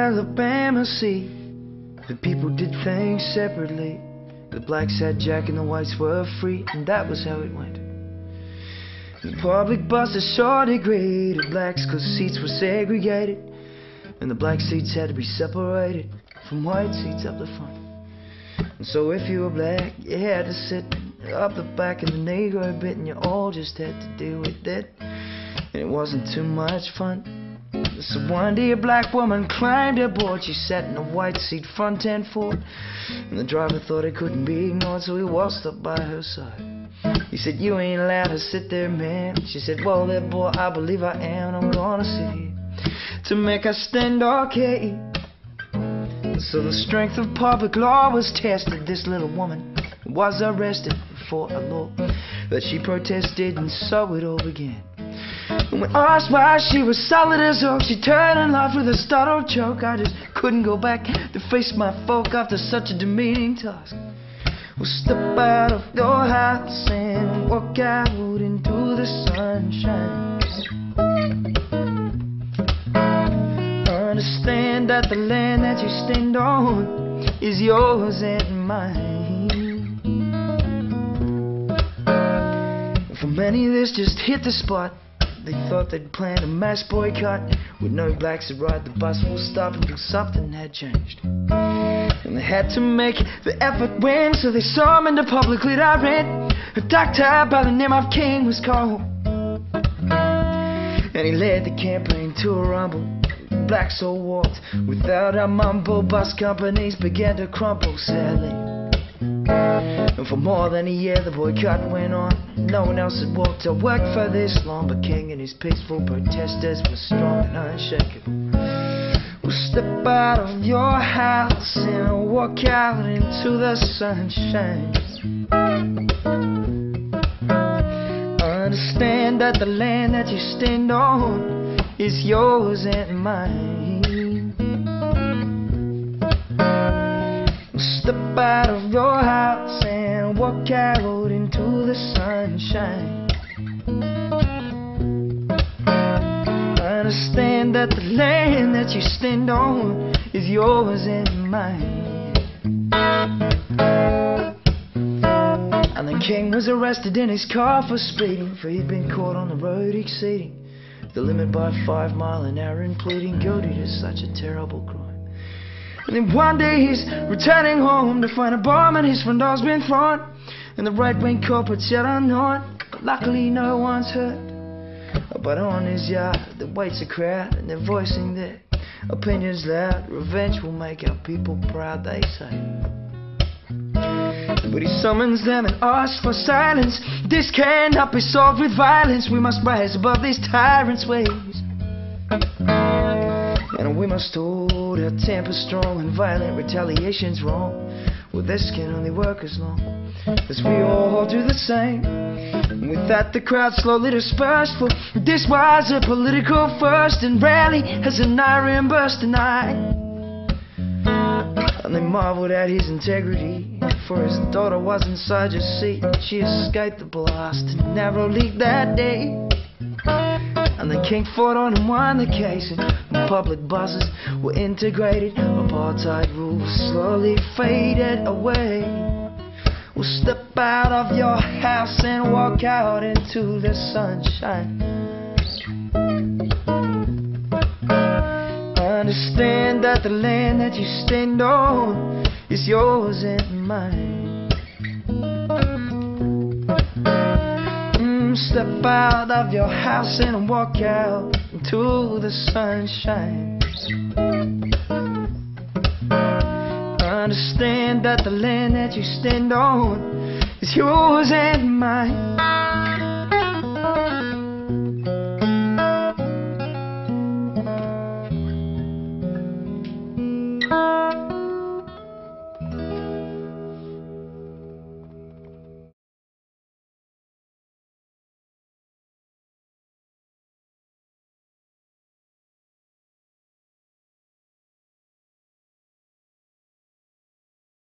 Alabama, see, the people did things separately. The blacks had Jack and the whites were free, and that was how it went. The public buses sure degraded blacks 'cause seats were segregated, and the black seats had to be separated from white seats up the front. And so if you were black, you had to sit up the back in the Negro bit, and you all just had to deal with it, and it wasn't too much fun. So one day a black woman climbed aboard. She sat in a white seat front end forward, and the driver thought it couldn't be ignored, so he waltzed up by her side. He said, "You ain't allowed to sit there, man." She said, "Well, there, boy, I believe I am, and I'm gonna sit here to make us stand okay." So the strength of public law was tested. This little woman was arrested for a law that she protested, and so it all began. And when asked why she was solid as oak, she turned and laughed with a startled joke. "I just couldn't go back to face my folk after such a demeaning task." Well, step out of your house and walk out into the sunshine. Understand that the land that you stand on is yours and mine. For many, this just hit the spot. They thought they'd planned a mass boycott with no blacks to ride the bus full stop until something had changed. And they had to make the effort win, so they summoned a publicly direct. A doctor by the name of King was called, and he led the campaign to a rumble. Blacks all walked without a mumble. Bus companies began to crumble sadly. And for more than a year the boycott went on. No one else had walked or worked for this long, but King and his peaceful protesters were strong and unshakable. Well, step out of your house and walk out into the sunshine. Understand that the land that you stand on is yours and mine. Step out of your house and walk out into the sunshine. Understand that the land that you stand on is yours and mine. And the King was arrested in his car for speeding, for he'd been caught on the road exceeding the limit by 5 miles an hour and pleading guilty to such a terrible crime. And then one day he's returning home to find a bomb in his front door's been thrown, and the right-wing culprits yet unknown. But luckily no one's hurt. But on his yard there waits a crowd, and they're voicing their opinions loud. Revenge will make our people proud, they say. But he summons them and asks for silence. This cannot be solved with violence. We must rise above these tyrants' ways, and we must hold our temper strong, and violent retaliation's wrong. Well, this can only work as long as we all do the same. And with that the crowd slowly dispersed, for this was a political first, and rarely has an iron burst tonight. And they marveled at his integrity, for his daughter was inside your seat. She escaped the blast and narrow leak that day. And the King fought on and won the case, and public buses were integrated. Apartheid rules slowly faded away. Well, step out of your house and walk out into the sunshine. Understand that the land that you stand on is yours and mine. Step out of your house and walk out into the sunshine. Understand that the land that you stand on is yours and mine.